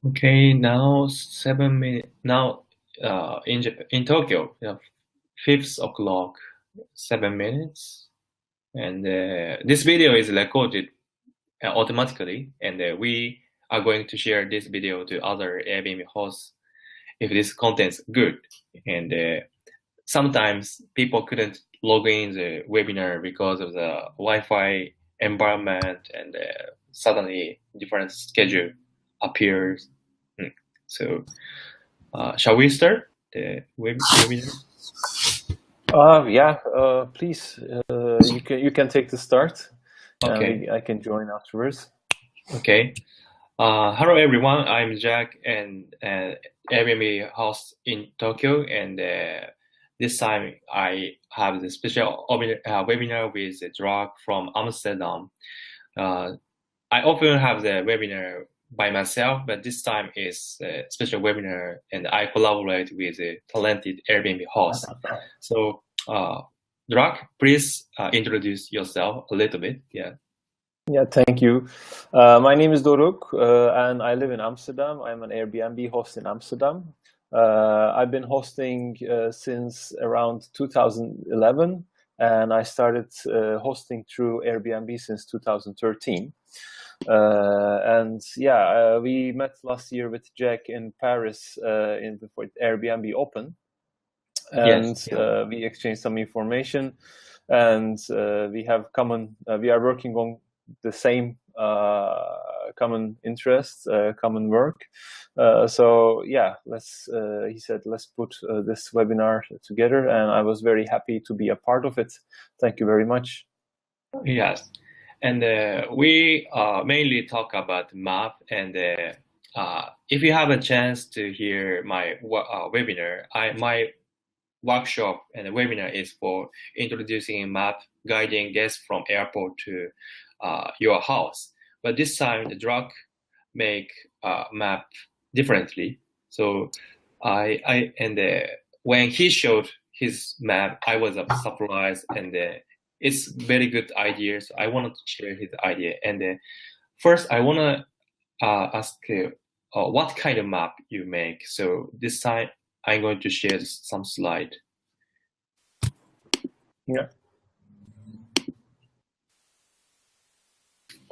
Okay, now 7 minutes. Now, in Tokyo, 5 o'clock, 7 minutes, and this video is recorded automatically, and we are going to share this video to other Airbnb hosts if this content's good. And sometimes people couldn't log in the webinar because of the Wi-Fi environment, and suddenly different schedule appears. Mm. So, shall we start the webinar? Yeah, please. You can take the start, Okay. and I can join afterwards. Okay. Hello everyone. I'm Jack, and Airbnb host in Tokyo, and this time I have the special webinar with Drag from Amsterdam. Uh, I often have the webinar by myself, but this time is a special webinar, and I collaborate with a talented Airbnb host. So, Drag, please introduce yourself a little bit. Yeah. Yeah, thank you. My name is Doruk, and I live in Amsterdam. I'm an Airbnb host in Amsterdam. I've been hosting since around 2011, and I started hosting through Airbnb since 2013. And yeah, we met last year with Jack in Paris for Airbnb Open, and Yes. Yeah. we exchanged some information, and we have common. We are working on the same common interests, common work. So yeah, let's. He said, let's put this webinar together, and I was very happy to be a part of it. Thank you very much. Yes. And we mainly talk about map. And if you have a chance to hear my webinar, my workshop and webinar is for introducing a map, guiding guests from airport to your house. But this time, the drug make map differently. So when he showed his map, I was surprised, and it's very good idea. So I wanted to share his idea. And first, I want to ask what kind of map you make. So this time, I'm going to share some slide. Yeah.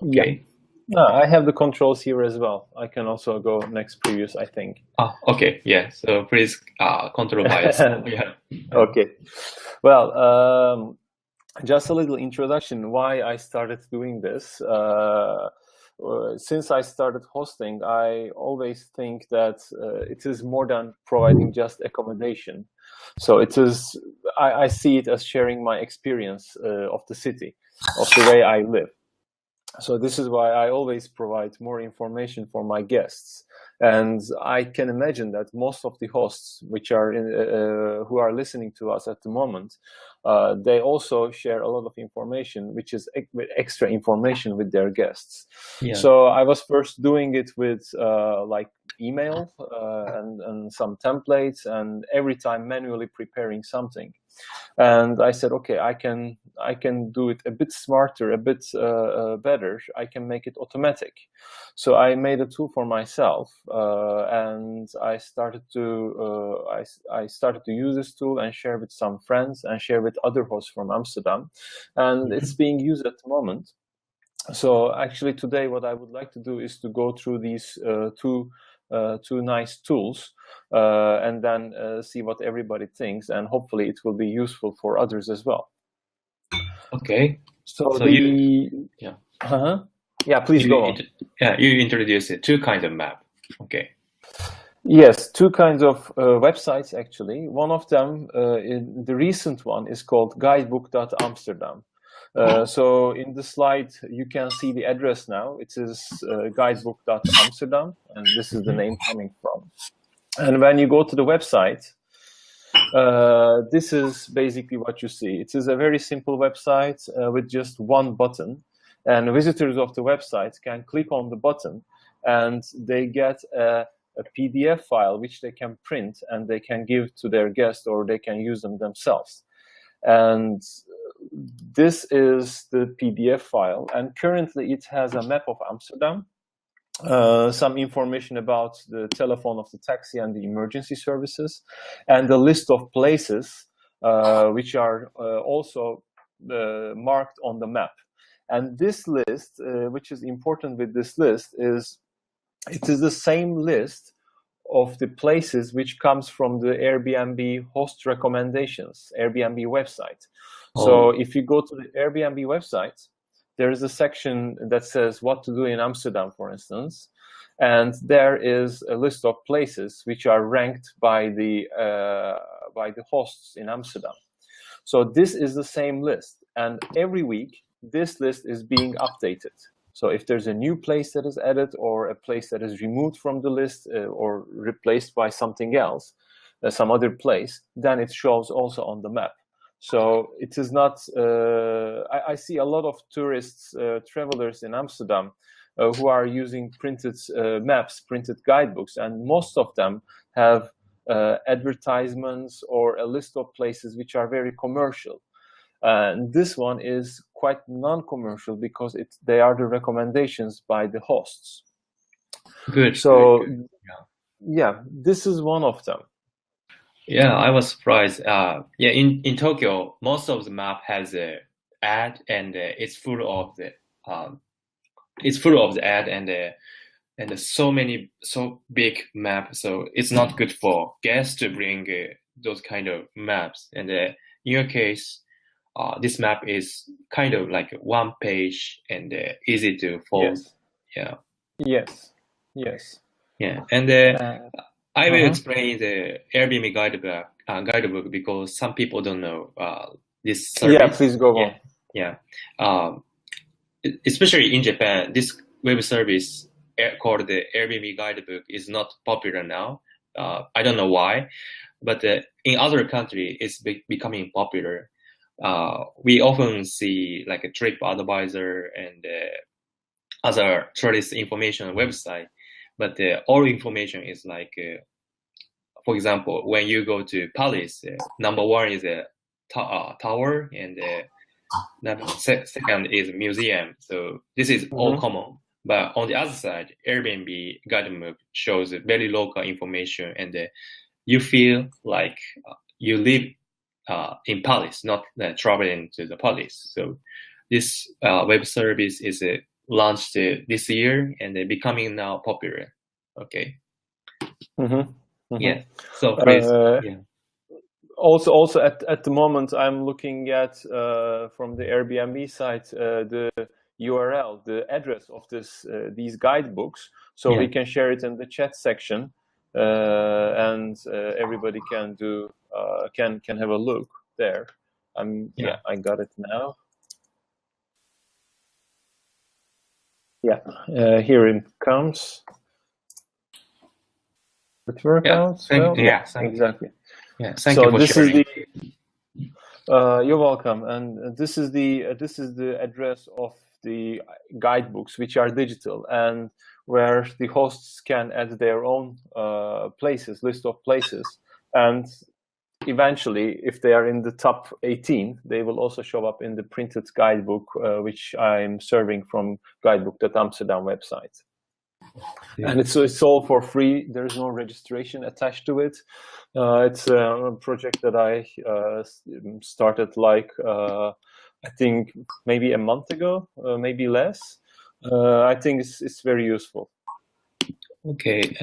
Okay. No, I have the controls here as well. I can also go next previous, I think. Okay. Yeah. So please control by yourself. Yeah. Okay. Well, just a little introduction why I started doing this. Since I started hosting, I always think that it is more than providing just accommodation. So it is. I see it as sharing my experience of the city, of the way I live. So this is why I always provide more information for my guests. And I can imagine that most of the hosts which are who are listening to us at the moment, they also share a lot of information, which is extra information with their guests. Yeah. So I was first doing it with like email and some templates, and every time manually preparing something. And I said, okay, I can do it a bit smarter, a bit better. I can make it automatic. So I made a tool for myself, and I started to use this tool and share with some friends and share with other hosts from Amsterdam, and it's being used at the moment. So actually today what I would like to do is to go through these two nice tools, and then see what everybody thinks, and hopefully it will be useful for others as well. Okay. So please go on. You introduced two kinds of map. Okay. Yes, two kinds of websites actually. One of them, the recent one, is called guidebook.amsterdam. So in the slide, you can see the address now. It is guidebook.amsterdam, and this is the name coming from. And when you go to the website, this is basically what you see. It is a very simple website with just one button, and visitors of the website can click on the button, and they get a PDF file which they can print and they can give to their guest, or they can use them themselves. And this is the PDF file, and currently it has a map of Amsterdam, some information about the telephone of the taxi and the emergency services, and the list of places which are also marked on the map. And this list, which is important with this list, is it is the same list of the places which comes from the Airbnb host recommendations, Airbnb website. So if you go to the Airbnb website, there is a section that says what to do in Amsterdam, for instance, and there is a list of places which are ranked by the hosts in Amsterdam. So this is the same list, and every week this list is being updated. So if there's a new place that is added, or a place that is removed from the list or replaced by something else, some other place, then it shows also on the map. So it is not, I see a lot of tourists, travelers in Amsterdam who are using printed maps, printed guidebooks, and most of them have advertisements or a list of places which are very commercial. And this one is quite non-commercial because they are the recommendations by the hosts. Good. So good. yeah, this is one of them. Yeah, I was surprised. Yeah, in Tokyo, most of the map has a ad, and it's full of the ad, and so big map. So it's not good for guests to bring those kind of maps. And in your case, this map is kind of like one page and easy to fold. Yes. Yeah. Yes. Yeah. And I will explain the Airbnb guidebook because some people don't know this service. Yeah, please go on. Yeah. Especially in Japan, this web service called the Airbnb guidebook is not popular now. I don't know why, but in other countries, it's becoming popular. We often see like a TripAdvisor and other tourist information website, but all information is like, for example, when you go to Paris, number one is a tower, and second is museum. So this is all common. But on the other side, Airbnb guidebook shows very local information, and you feel like you live in Paris, not traveling to the Paris. So this web service is launched this year and becoming now popular. Okay. Yeah. So please. Yeah. Also at the moment, I'm looking at from the Airbnb site the URL, the address of these guidebooks, so we can share it in the chat section, and everybody can have a look there. Yeah, I got it now. Yeah, here it comes. It worked out. Exactly. Yeah, thank you for sharing. You're welcome. And this is the address of the guidebooks, which are digital, and where the hosts can add their own list of places. And eventually, if they are in the top 18, they will also show up in the printed guidebook, which I'm serving from guidebook.amsterdam website. Yeah. And it's all for free. There's no registration attached to it. It's a project that I started like I think maybe a month ago, maybe less. I think it's very useful. Okay.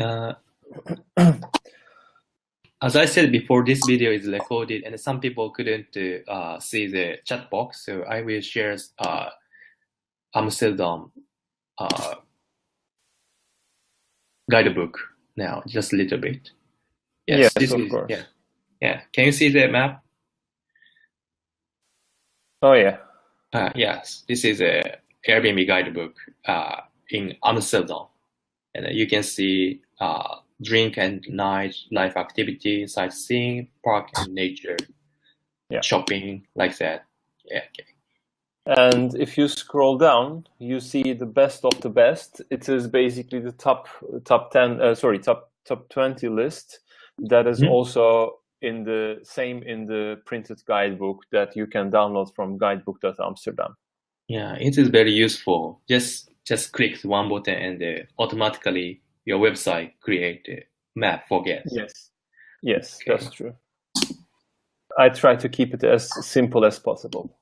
As I said before, this video is recorded, and some people couldn't see the chat box, so I will share Amsterdam guidebook now, just a little bit. Yes, this of course. Yeah. Can you see the map? Oh yeah. Yes, this is a Airbnb guidebook in Amsterdam, and you can see drink and night life activity, sightseeing, park and nature, shopping, like that. Yeah. Okay. And if you scroll down, you see the best of the best. It is basically the top 20 list that is also in the printed guidebook that you can download from guidebook.amsterdam. Yeah, it is very useful. Just just click one button and automatically your website create a map for guests. Yes, Okay. that's true. I try to keep it as simple as possible.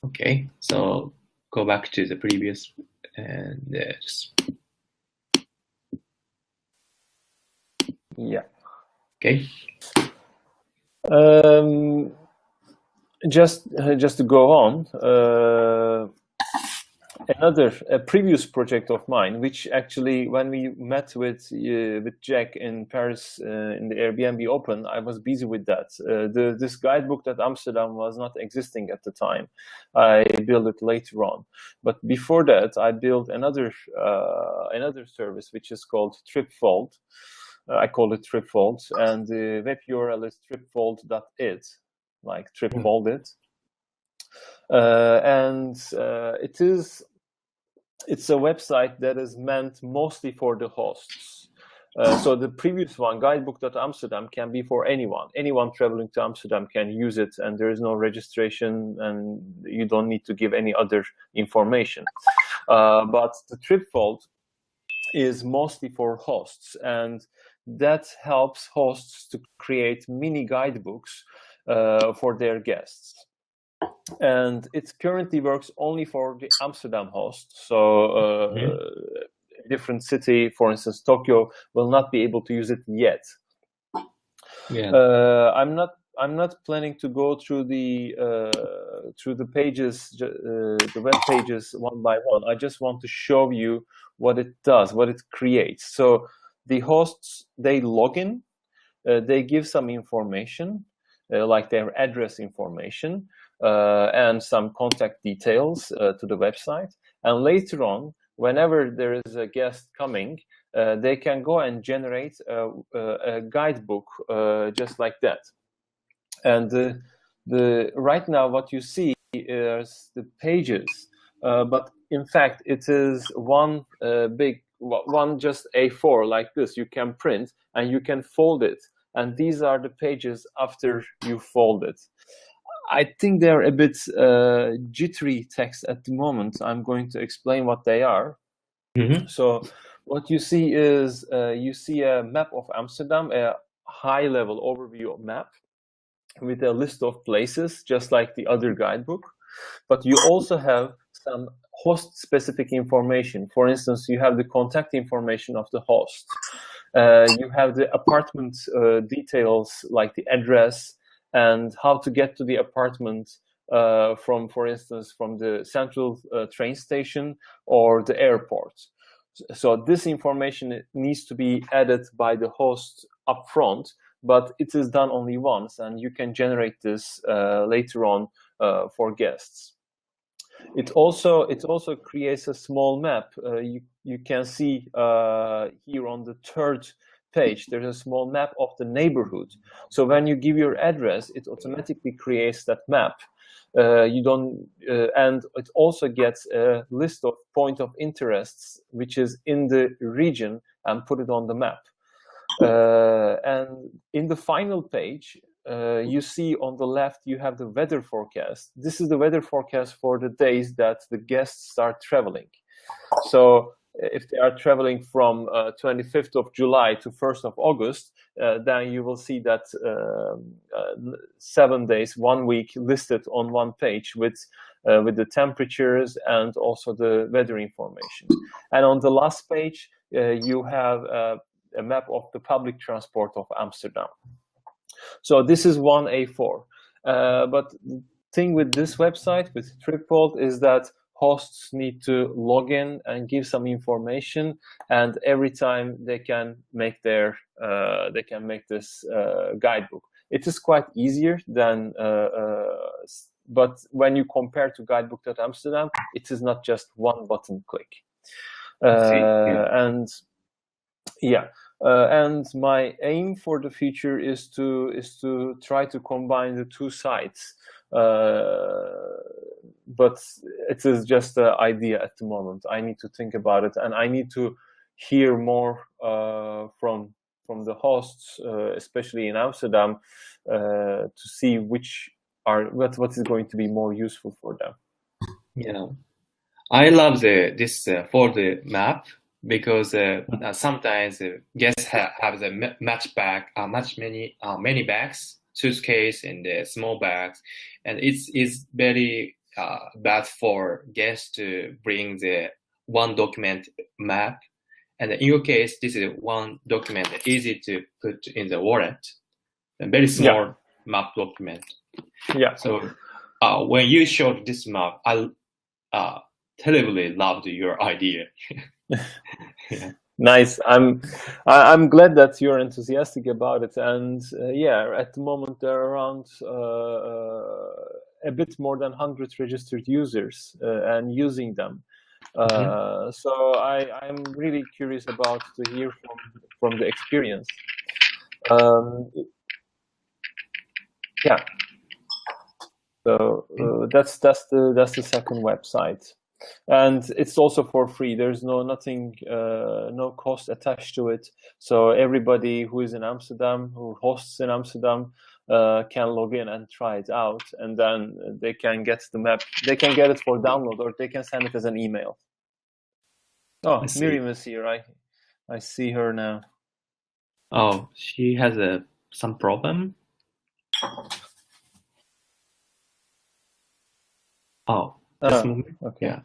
Okay, so go back to the previous and just Yeah. okay. Just to go on, a previous project of mine, which actually, when we met with Jack in Paris in the Airbnb Open, I was busy with that. This guidebook at Amsterdam was not existing at the time. I built it later on, but before that, I built another service which is called Tripfold. I call it Tripfold, and the web URL is tripfold.it, like tripfolded. And it's a website that is meant mostly for the hosts. So the previous one, guidebook.amsterdam, can be for anyone. Anyone traveling to Amsterdam can use it, and there is no registration, and you don't need to give any other information. But the Tripfold is mostly for hosts, and that helps hosts to create mini guidebooks for their guests. And it currently works only for the Amsterdam host. So different city, for instance, Tokyo, will not be able to use it yet. Yeah. I'm not planning to go through the pages, the web pages one by one. I just want to show you what it does, what it creates. So the hosts, they log in, they give some information, like their address information, and some contact details to the website. And later on, whenever there is a guest coming, they can go and generate a guidebook just like that. And right now, what you see is the pages, but in fact, it is one just A4 like this. You can print and you can fold it, and these are the pages after you fold it. I think they're a bit jittery text at the moment. I'm going to explain what they are. Mm-hmm. So what you see is you see a map of Amsterdam, a high-level overview map with a list of places, just like the other guidebook. But you also have some host-specific information. For instance, you have the contact information of the host. You have the apartment details, like the address and how to get to the apartment from, for instance, from the central train station or the airport. So this information needs to be added by the host upfront, but it is done only once, and you can generate this later on for guests. It also creates a small map. You can see here on the third page, there's a small map of the neighborhood. So when you give your address, it automatically creates that map. And it also gets a list of point of interests, which is in the region, and put it on the map. And in the final page, you see on the left, you have the weather forecast. This is the weather forecast for the days that the guests start traveling. So if they are traveling from 25th of July to 1st of August, then you will see that 7 days, 1 week listed on one page with the temperatures and also the weather information. And on the last page, you have a map of the public transport of Amsterdam. So this is one A4. But the thing with this website, with Tripfold, is that hosts need to log in and give some information, and every time they can make this guidebook. It is quite easier than, but when you compare to guidebook.amsterdam, it is not just one button click. And yeah. And my aim for the future is to try to combine the two sites, but it is just an idea at the moment. I need to think about it, and I need to hear more from the hosts, especially in Amsterdam, to see what is going to be more useful for them. Yeah, I love this for the map because sometimes guests have the match bag, many bags, suitcase and small bags, and it's very bad for guests to bring the one document map. And in your case, this is one document easy to put in the wallet, a very small map document. Yeah. So when you showed this map, I terribly loved your idea. Yeah. Nice. I'm glad that you're enthusiastic about it. And yeah, at the moment there are around a bit more than 100 registered users and using them. So I'm really curious about to hear from the experience. Yeah. So that's the second website, and it's also for free. There's no cost attached to it. So everybody who is in Amsterdam, who hosts in Amsterdam, can log in and try it out, and then they can get the map. They can get it for download, or they can send it as an email. Oh, Miriam is here. I see her now. Oh, she has some problem. Oh, this moment. Okay. Yeah,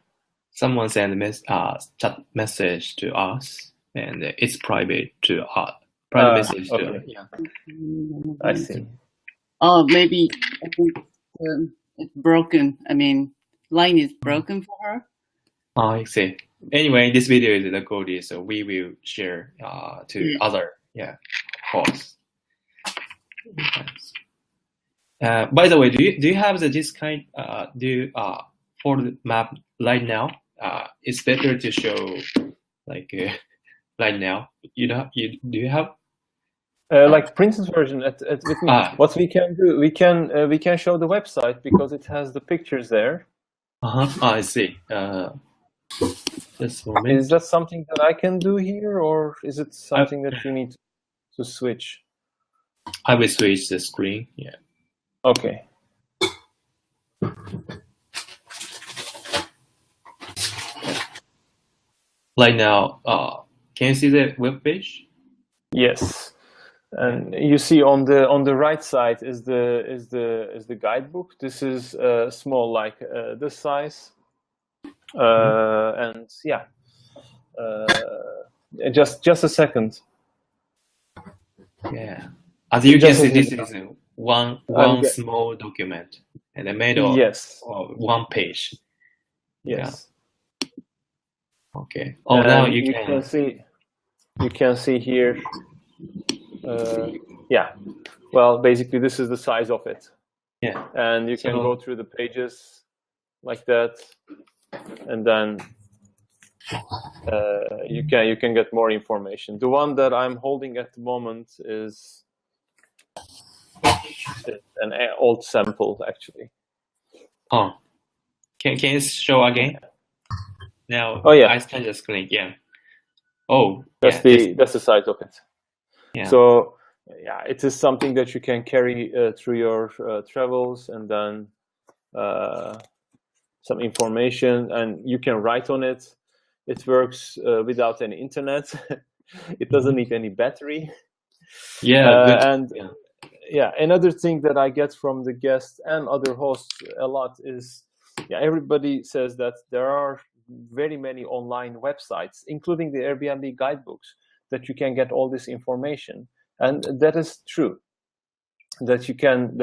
someone sent a chat message to us, and it's private to us. Private message. Okay. Yeah. I see. Oh, maybe I think it's broken. I mean, line is broken for her. Oh, I see. Anyway, this video is recorded, so we will share to other hosts. By the way, do you have this kind? For the map right now? It's better to show like right now. Do you have? Like printed version with me. What we can do, we can show the website because it has the pictures there. I see. Just a moment. Is that something that I can do here, or is it something that you need to switch? I will switch the screen. Yeah. Okay. Right now, can you see the web page? Yes. And you see on the right side is the guidebook. This is small, like this size, and yeah. Just a second. Yeah, as you can see, this is one small document, and I made one page. Yes. Yeah. Okay. Oh, now you can see. You can see here. Yeah. Well, basically, this is the size of it. Yeah. And you can go through the pages like that, and then you can get more information. The one that I'm holding at the moment is an old sample, actually. Oh, can you show again? Now, oh yeah, I can just click. Yeah. Oh, that's the size of it. Yeah. So yeah, it is something that you can carry through your travels, and then some information, and you can write on it. It works without any internet. It doesn't need any battery. Yeah. Another thing that I get from the guests and other hosts a lot is, everybody says that there are very many online websites, including the Airbnb guidebooks, that you can get all this information, and that is true. That you can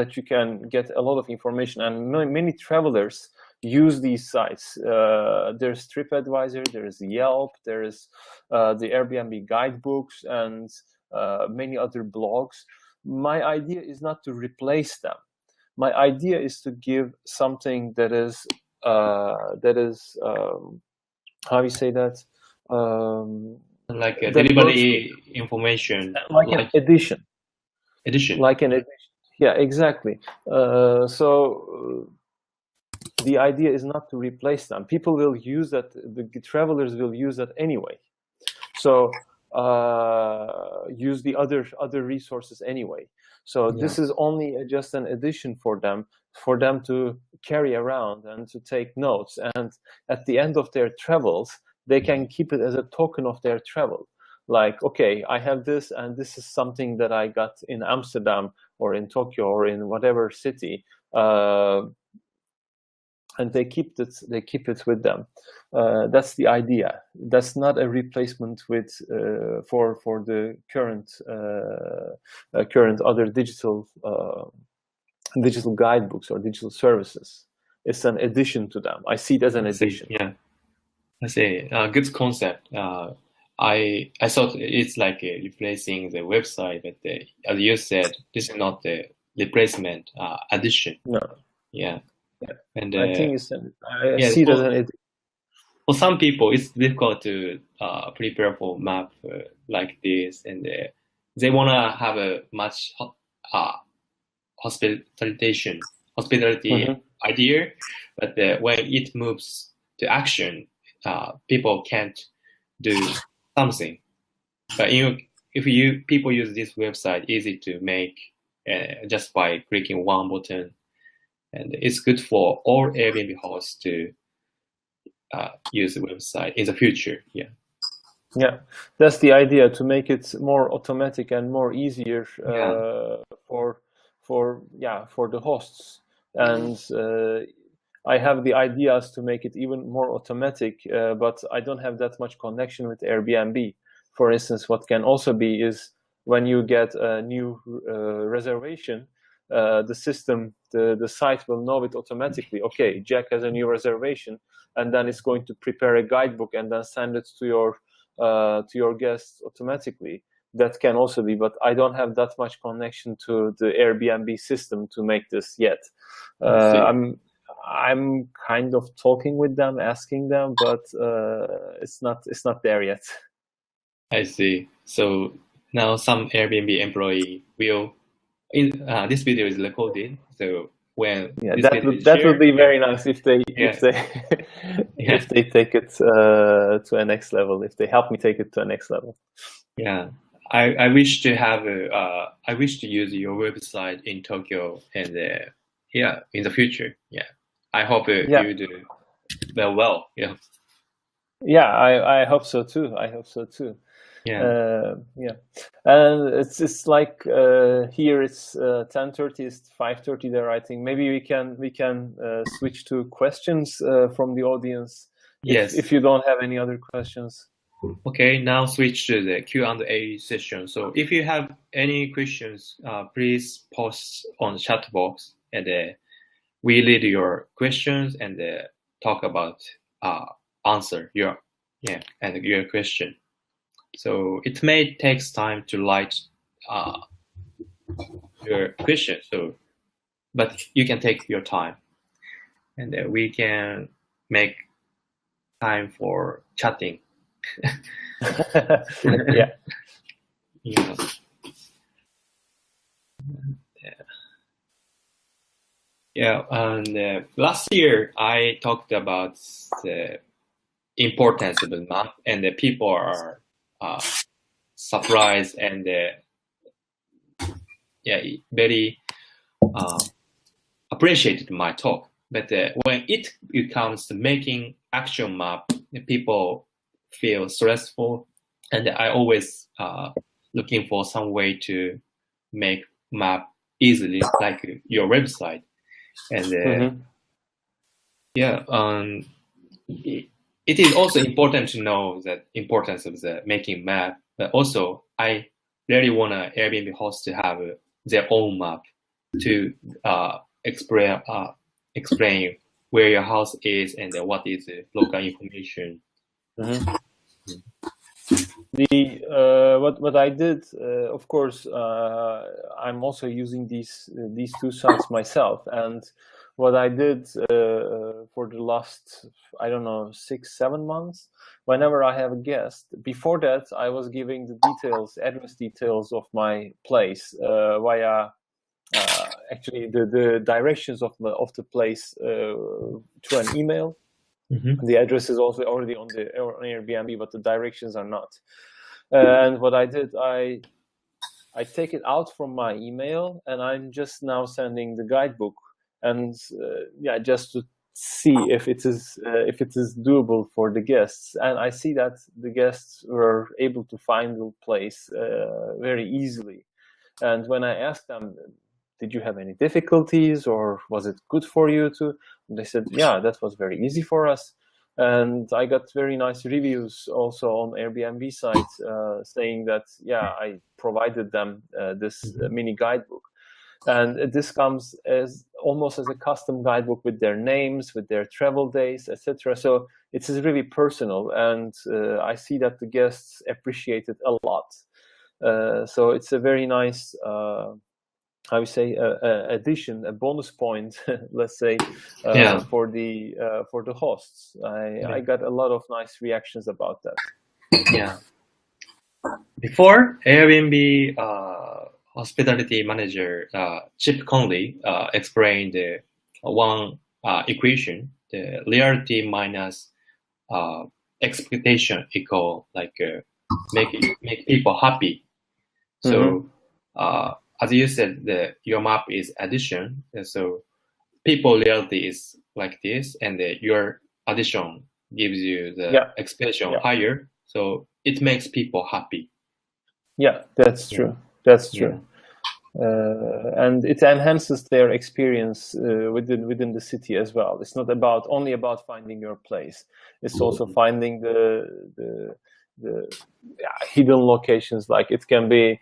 get a lot of information, and many travelers use these sites. There's TripAdvisor, there's Yelp, there's the Airbnb guidebooks, and many other blogs. My idea is not to replace them. My idea is to give something that is how you say that, like a delivery information, like an edition. Like an edition. Yeah, exactly. So the idea is not to replace them. People will use that. The travelers will use that anyway. So use the other resources anyway. So this is only just an addition for them for them to carry around and to take notes. And at the end of their travels, they can keep it as a token of their travel. Like, okay, I have this, and this is something that I got in Amsterdam or in Tokyo or in whatever city. And they keep it with them. That's the idea. That's not a replacement with for the current other digital guidebooks or digital services. It's an addition to them. I see it as an addition. Yeah, I see. Good concept. I thought it's like replacing the website, but as you said, this is not the replacement. Addition. No. Yeah. And I think I see it as an addition. For some people, it's difficult to prepare for map like this, and they wanna have a much hospitality idea, but when it moves to action, people can't do something. But if people use this website, easy to make just by clicking one button, and it's good for all Airbnb hosts to use the website in the future. Yeah, that's the idea, to make it more automatic and more easier for the hosts. And I have the ideas to make it even more automatic, but I don't have that much connection with Airbnb. For instance, what can also be is when you get a new reservation, the system, the site will know it automatically. Okay, Jack has a new reservation, and then it's going to prepare a guidebook and then send it to your guests automatically. That can also be, but I don't have that much connection to the Airbnb system to make this yet. I'm kind of talking with them, asking them, but it's not there yet. I see. So now some Airbnb employee will. This video is recorded, so when that would be very nice if they if they take it to a next level, if they help me take it to a next level. Yeah, I wish to have I wish to use your website in Tokyo, and in the future. Yeah, I hope you do well. I hope so too. And it's like here it's 10:30, it's 5:30 there. I think maybe we can switch to questions from the audience. Yes. If you don't have any other questions. Okay, now switch to the Q&A session. So if you have any questions, please post on the chat box, and we read your questions and talk about answer your question. So it may take time to write your question. But you can take your time, and we can make time for chatting. And last year I talked about the importance of the map, and the people are surprised and very appreciated my talk. But when it comes to making actual map, people feel stressful, and I always looking for some way to make map easily, like your website. And it is also important to know the importance of the making map, but also I really want an Airbnb host to have their own map to explain where your house is and what is the local information. What I did, of course, I'm also using these two sites myself, and what I did for the last, I don't know, 6-7 months, whenever I have a guest, before that I was giving the address details of my place via actually the directions of the place through an email. The address is also already on Airbnb, but the directions are not. And what I did, I take it out from my email, and I'm just now sending the guidebook and yeah, just to see if it is doable for the guests. And I see that the guests were able to find the place very easily. And when I asked them, did you have any difficulties, or was it good for you to? And they said, yeah, that was very easy for us. And I got very nice reviews also on Airbnb site saying that, yeah, I provided them this mini guidebook. And this comes as almost as a custom guidebook with their names, with their travel days, etc. So it's really personal, and I see that the guests appreciate it a lot. So it's a very nice, I would say, addition, a bonus point, let's say, for the hosts. I got a lot of nice reactions about that. Yeah. Before, Airbnb hospitality manager Chip Conley explained one equation: the reality minus expectation equal make people happy. So as you said, your map is addition, and so people reality is like this, and your addition gives you the expectation higher, so it makes people happy. Yeah, that's true. That's true. And it enhances their experience within the city as well. It's not only about finding your place. It's also finding the hidden locations. Like it can be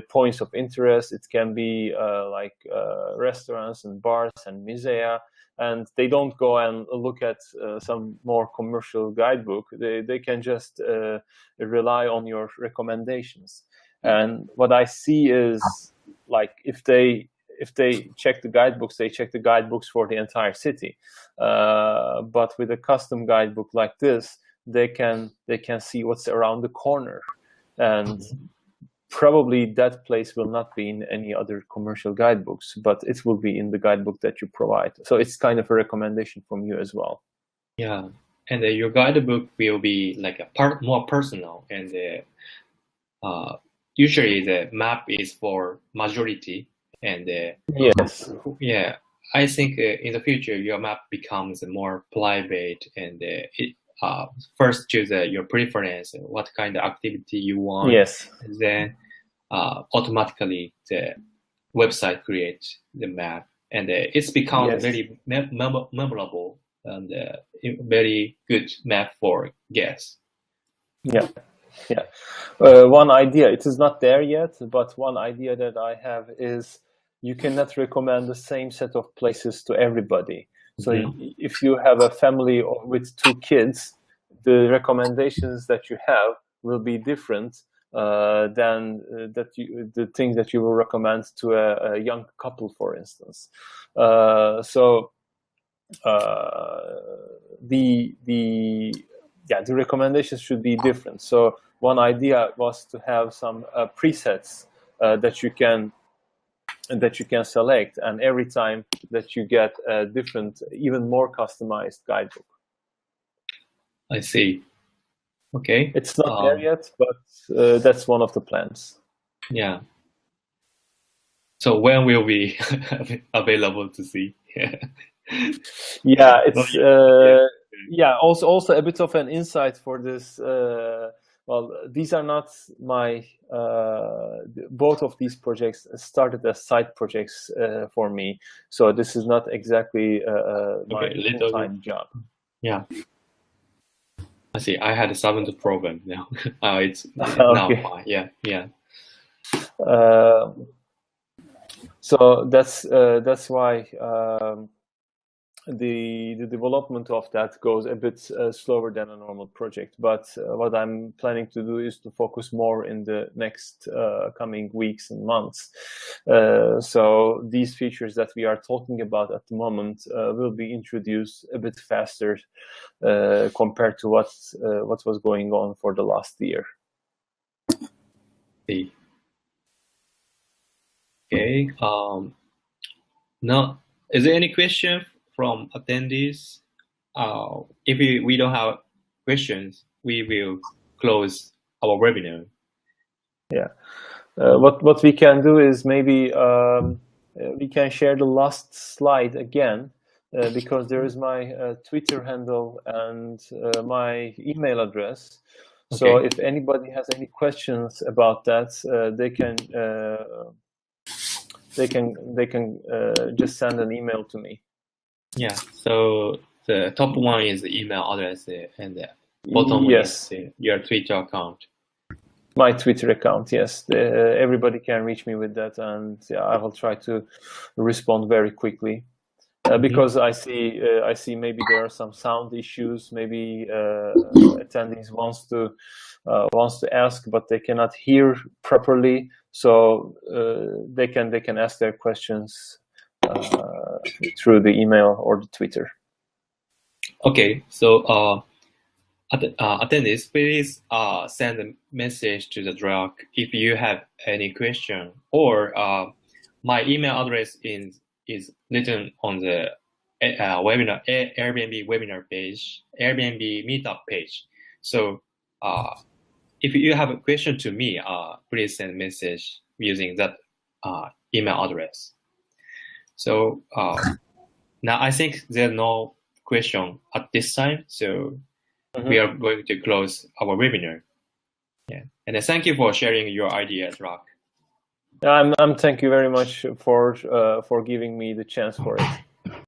points of interest. It can be like restaurants and bars and musea. And they don't go and look at some more commercial guidebook. They can just rely on your recommendations. And what I see is, like, if they check the guidebooks, they check the guidebooks for the entire city. But with a custom guidebook like this, they can see what's around the corner, and probably that place will not be in any other commercial guidebooks, but it will be in the guidebook that you provide. So it's kind of a recommendation from you as well. Yeah, and your guidebook will be like more personal, and usually the map is for majority, and yes, yeah, I think in the future your map becomes more private, and it first choose your preference, what kind of activity you want. Yes. And then automatically the website creates the map, and it's become very memorable and very good map for guests. Yeah. Yeah. One idea, it is not there yet, but one idea that I have is you cannot recommend the same set of places to everybody. So if you have a family with 2 kids, the recommendations that you have will be different than the things that you will recommend to a young couple, for instance. So the recommendations should be different. So one idea was to have some presets that you can select, and every time that you get a different, even more customized guidebook. I see. Okay. It's not there yet, but that's one of the plans. Yeah. So when will be available to see? Yeah, it's also a bit of an insight for this. Well, these are not my both of these projects started as side projects for me, so this is not exactly my full-time job. Yeah, I see. I had a sound problem now. It's okay. Now fine. Yeah. So that's why the development of that goes a bit slower than a normal project. But what I'm planning to do is to focus more in the next coming weeks and months. So these features that we are talking about at the moment will be introduced a bit faster compared to what was going on for the last year. Okay. Now, is there any question from attendees? If we don't have questions, we will close our webinar. Yeah. What we can do is maybe we can share the last slide again, because there is my Twitter handle and my email address. So Okay. if anybody has any questions about that, they can just send an email to me. Yeah. So the top one is the email address, and the bottom Yes, is your Twitter account. my Twitter account. Yes, everybody can reach me with that, and yeah, I will try to respond very quickly. Because I see maybe there are some sound issues. Maybe attendees wants to ask, but they cannot hear properly. So they can ask their questions through the email or the Twitter. Okay. So attendees, please send a message to the drug if you have any question, or my email address is written on the webinar Airbnb webinar page, Airbnb meetup page. So if you have a question to me, please send a message using that email address. So now I think there's no question at this time. So we are going to close our webinar. Yeah, and thank you for sharing your ideas, Rock. I'm thank you very much for giving me the chance for it.